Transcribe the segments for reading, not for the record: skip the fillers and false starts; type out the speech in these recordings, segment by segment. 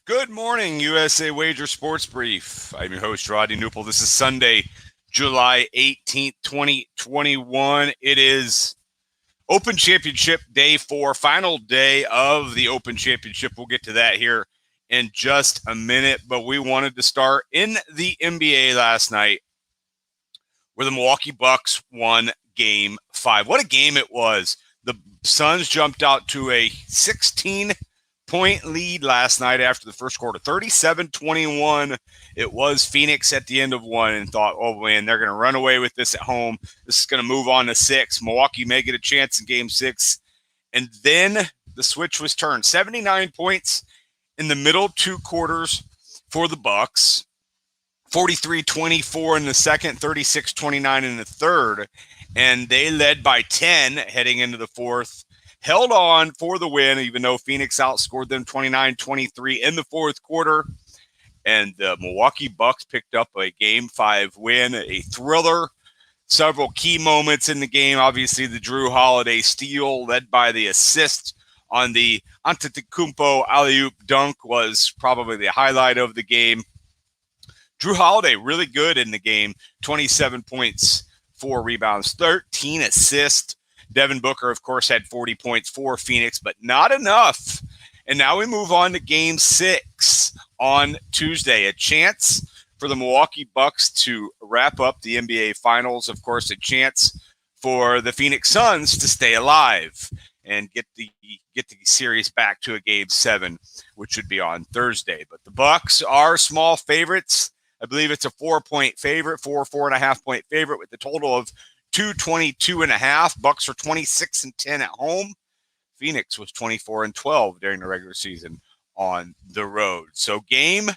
Good morning, USA Wager Sports Brief. I'm your host, Rodney Knuppel. This is Sunday, July 18th, 2021. It is Open Championship Day 4, final day of the Open Championship. We'll get to that here in just a minute, but we wanted to start in the NBA last night where the Milwaukee Bucks won Game 5. What a game it was. The Suns jumped out to a 16-point lead last night after the first quarter, 37-21. It was Phoenix at the end of one and thought, oh, man, they're going to run away with this at home. This is going to move on to 6. Milwaukee may get a chance in Game 6. And then the switch was turned. 79 points in the middle 2 quarters for the Bucks. 43-24 in the second, 36-29 in the third, and they led by 10 heading into the fourth. Held on for the win, even though Phoenix outscored them 29-23 in the fourth quarter. And the Milwaukee Bucks picked up a Game 5 win, a thriller. Several key moments in the game. Obviously, the Jrue Holiday steal led by the assist on the Antetokounmpo alley-oop dunk was probably the highlight of the game. Jrue Holiday, really good in the game, 27 points, 4 rebounds, 13 assists. Devin Booker, of course, had 40 points for Phoenix, but not enough. And now we move on to Game 6 on Tuesday. A chance for the Milwaukee Bucks to wrap up the NBA Finals. Of course, a chance for the Phoenix Suns to stay alive and get the series back to a Game 7, which should be on Thursday. But the Bucks are small favorites. I believe it's a 4-point favorite, 4.5-point favorite with a total of 222.5. Bucks are 26-10 at home. Phoenix was 24-12 during the regular season on the road. So Game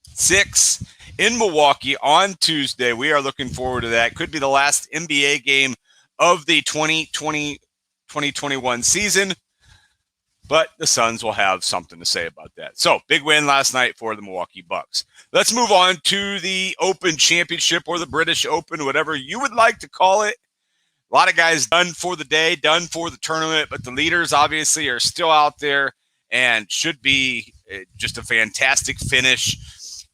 6 in Milwaukee on Tuesday. We are looking forward to that. Could be the last NBA game of the 2020-2021 season. But the Suns will have something to say about that. So, big win last night for the Milwaukee Bucks. Let's move on to the Open Championship or the British Open, whatever you would like to call it. A lot of guys done for the day, done for the tournament, but the leaders obviously are still out there and should be just a fantastic finish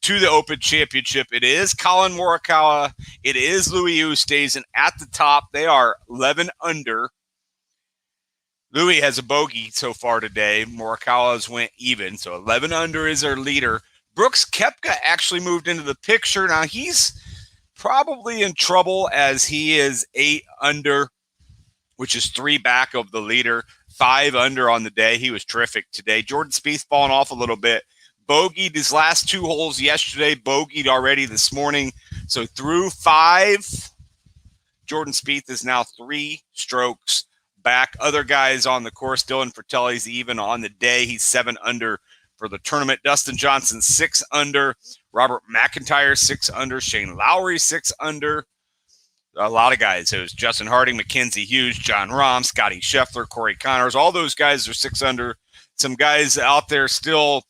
to the Open Championship. It is Colin Morikawa. It is Louis Oosthuizen at the top. They are 11 under. Louis has a bogey so far today. Morikawa's went even, so 11 under is their leader. Brooks Koepka actually moved into the picture. Now, he's probably in trouble as he is 8 under, which is 3 back of the leader, 5 under on the day. He was terrific today. Jordan Spieth falling off a little bit. Bogeyed his last 2 holes yesterday, bogeyed already this morning. So through 5, Jordan Spieth is now 3 strokes back. Other guys on the course, Dylan Fratelli's even on the day. He's 7 under for the tournament. Dustin Johnson, 6 under. Robert McIntyre, 6 under. Shane Lowry, 6 under. A lot of guys. It was Justin Harding, Mackenzie Hughes, John Rahm, Scotty Scheffler, Corey Connors. All those guys are 6 under. Some guys out there still,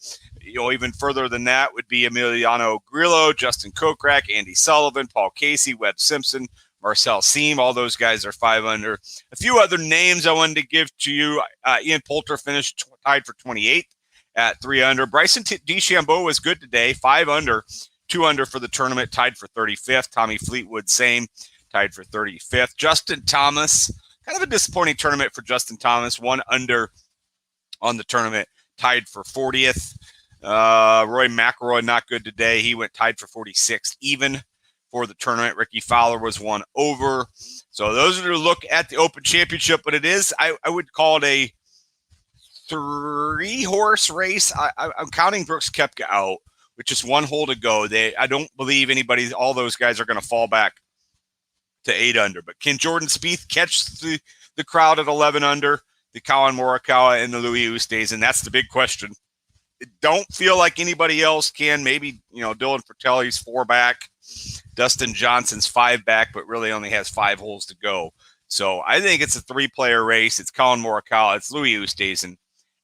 even further than that would be Emiliano Grillo, Justin Kokrak, Andy Sullivan, Paul Casey, Webb Simpson, Marcel Siem. All those guys are 5 under. A few other names I wanted to give to you. Ian Poulter finished tied for 28th at 3 under. Bryson DeChambeau was good today, 5 under, 2 under for the tournament, tied for 35th. Tommy Fleetwood, same, tied for 35th. Justin Thomas, kind of a disappointing tournament for Justin Thomas, 1 under on the tournament, tied for 40th. Roy McIlroy, not good today. He went tied for 46th, even for the tournament. Ricky Fowler was 1 over. So those are to look at the Open Championship, but it is, I would call it a 3-horse race. I'm counting Brooks Koepka out with just 1 hole to go. I don't believe all those guys are going to fall back to 8 under. But can Jordan Spieth catch the crowd at 11 under? The Colin Morikawa and the Louis Oosthuizen? And that's the big question. It don't feel like anybody else can. Maybe, Dylan Fratelli's 4 back. Dustin Johnson's 5 back, but really only has 5 holes to go. So I think it's a 3-player race. It's Colin Morikawa, it's Louis Oosthuizen,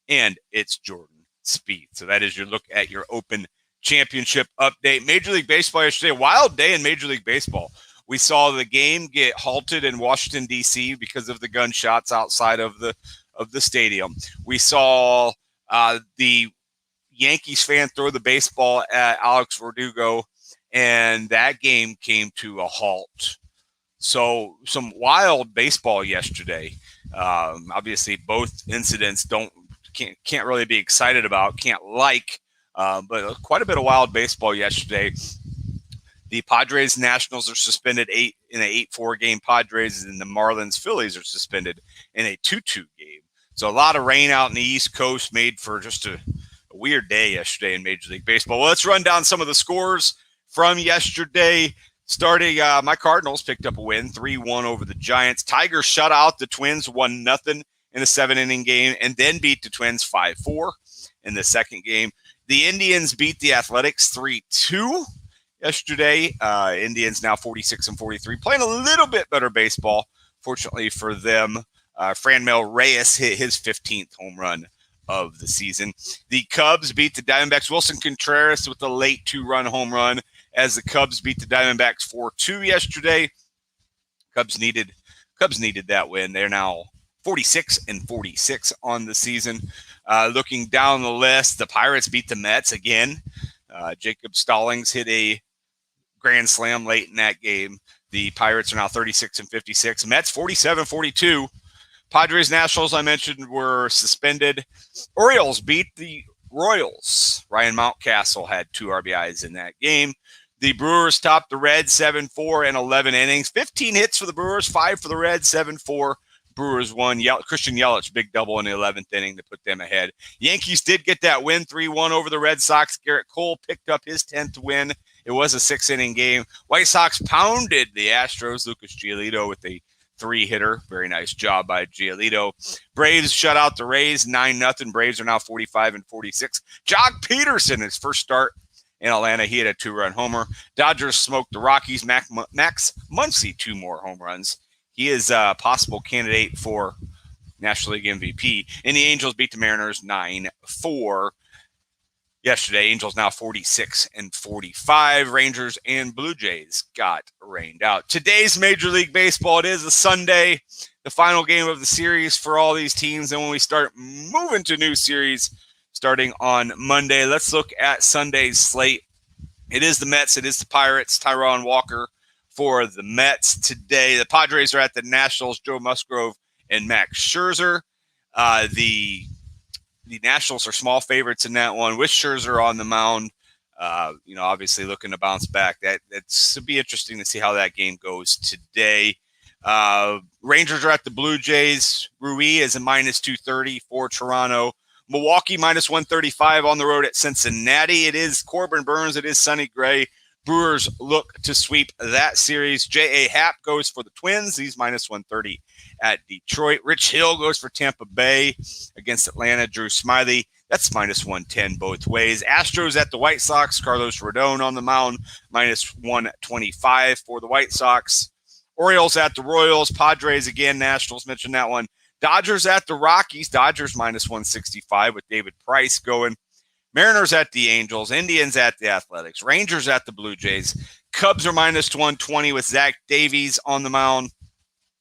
and it's Jordan Spieth. So that is your look at your Open Championship update. Major League Baseball yesterday, a wild day in Major League Baseball. We saw the game get halted in Washington, D.C. because of the gunshots outside of the stadium. We saw the Yankees fan throw the baseball at Alex Verdugo, and that game came to a halt. So some wild baseball yesterday. Obviously, both incidents can't really be excited about, but quite a bit of wild baseball yesterday. The Padres Nationals are suspended in an 8-4 game. Padres and the Marlins Phillies are suspended in a 2-2 game. So a lot of rain out in the East Coast made for just a weird day yesterday in Major League Baseball. Well, let's run down some of the scores from yesterday. Starting, my Cardinals picked up a win, 3-1 over the Giants. Tigers shut out the Twins 1-0 in a 7-inning game, and then beat the Twins 5-4 in the second game. The Indians beat the Athletics 3-2 yesterday. Indians now 46-43, playing a little bit better baseball. Fortunately for them, Franmil Reyes hit his 15th home run of the season. The Cubs beat the Diamondbacks. Wilson Contreras with the late 2-run home run as the Cubs beat the Diamondbacks 4-2 yesterday. Cubs needed that win. They're now 46-46 on the season. Looking down the list, the Pirates beat the Mets again. Jacob Stallings hit a grand slam late in that game. The Pirates are now 36-56. Mets 47-42. Padres Nationals, I mentioned, were suspended. Orioles beat the Royals. Ryan Mountcastle had 2 RBIs in that game. The Brewers topped the Reds 7-4 in 11 innings. 15 hits for the Brewers, 5 for the Reds, 7-4. Brewers won. Christian Yelich, big double in the 11th inning to put them ahead. Yankees did get that win, 3-1 over the Red Sox. Garrett Cole picked up his 10th win. It was a 6-inning game. White Sox pounded the Astros. Lucas Giolito with a 3-hitter. Very nice job by Giolito. Braves shut out the Rays 9-0. Braves are now 45-46. Jock Peterson, his first start in Atlanta, he had a 2-run homer. Dodgers smoked the Rockies. Max Muncy, 2 more home runs. He is a possible candidate for National League MVP. And the Angels beat the Mariners 9-4 yesterday. Angels now 46-45. Rangers and Blue Jays got rained out. Today's Major League Baseball, it is a Sunday, the final game of the series for all these teams. And when we start moving to new series starting on Monday, let's look at Sunday's slate. It is the Mets. It is the Pirates. Taijuan Walker for the Mets today. The Padres are at the Nationals, Joe Musgrove and Max Scherzer. The Nationals are small favorites in that one with Scherzer on the mound. Obviously looking to bounce back. That's to be interesting to see how that game goes today. Rangers are at the Blue Jays. Rui is a -230 for Toronto. Milwaukee -135 on the road at Cincinnati. It is Corbin Burns. It is Sonny Gray. Brewers look to sweep that series. J.A. Happ goes for the Twins. He's -130 at Detroit. Rich Hill goes for Tampa Bay against Atlanta. Drew Smyly, that's -110 both ways. Astros at the White Sox. Carlos Rodon on the mound, -125 for the White Sox. Orioles at the Royals. Padres again. Nationals, mentioned that one. Dodgers at the Rockies. Dodgers -165 with David Price going. Mariners at the Angels. Indians at the Athletics. Rangers at the Blue Jays. Cubs are -120 with Zach Davies on the mound.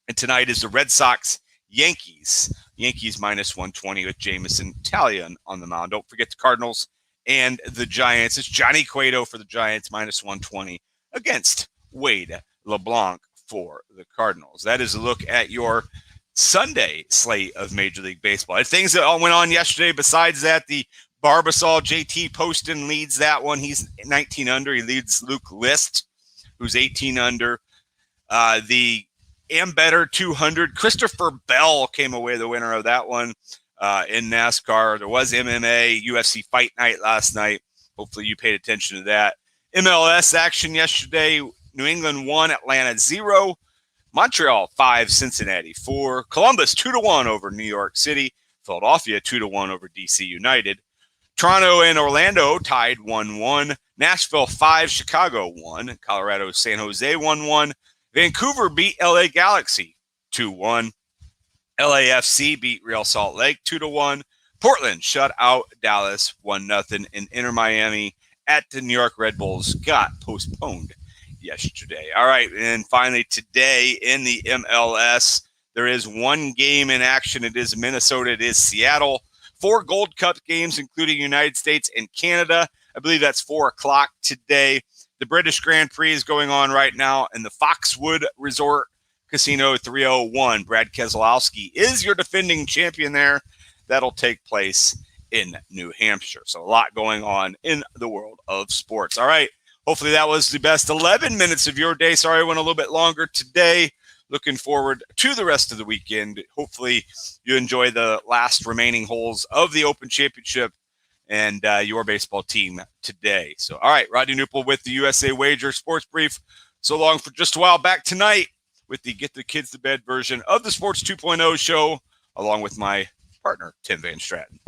And tonight is the Red Sox Yankees. Yankees -120 with Jameson Taillon on the mound. Don't forget the Cardinals and the Giants. It's Johnny Cueto for the Giants, -120 against Wade LeBlanc for the Cardinals. That is a look at your Sunday slate of Major League Baseball. And things that all went on yesterday, besides that, the Barbasol JT Poston leads that one. He's 19 under. He leads Luke List, who's 18 under. The Ambetter 200, Christopher Bell came away the winner of that one in NASCAR. There was MMA, UFC Fight Night last night. Hopefully you paid attention to that. MLS action yesterday. New England 1, Atlanta 0. Montreal 5, Cincinnati 4. Columbus 2-1 over New York City. Philadelphia 2-1 over DC United. Toronto and Orlando tied 1-1. Nashville 5, Chicago 1. Colorado, San Jose 1-1. Vancouver beat LA Galaxy 2-1. LAFC beat Real Salt Lake 2-1. Portland shut out Dallas 1-0. And Inter Miami at the New York Red Bulls got postponed yesterday. All right, and finally today in the MLS, there is one game in action. It is Minnesota. It is Seattle. 4 Gold Cup games, including United States and Canada. I believe that's 4 o'clock today. The British Grand Prix is going on right now, and the Foxwood Resort Casino 301. Brad Keselowski is your defending champion there. That'll take place in New Hampshire. So a lot going on in the world of sports. All right. Hopefully that was the best 11 minutes of your day. Sorry I went a little bit longer today. Looking forward to the rest of the weekend. Hopefully you enjoy the last remaining holes of the Open Championship and your baseball team today. So, all right, Rodney Knuppel with the USA Wager Sports Brief. So long for just a while. Back tonight with the Get the Kids to Bed version of the Sports 2.0 show, along with my partner, Tim Van Stratton.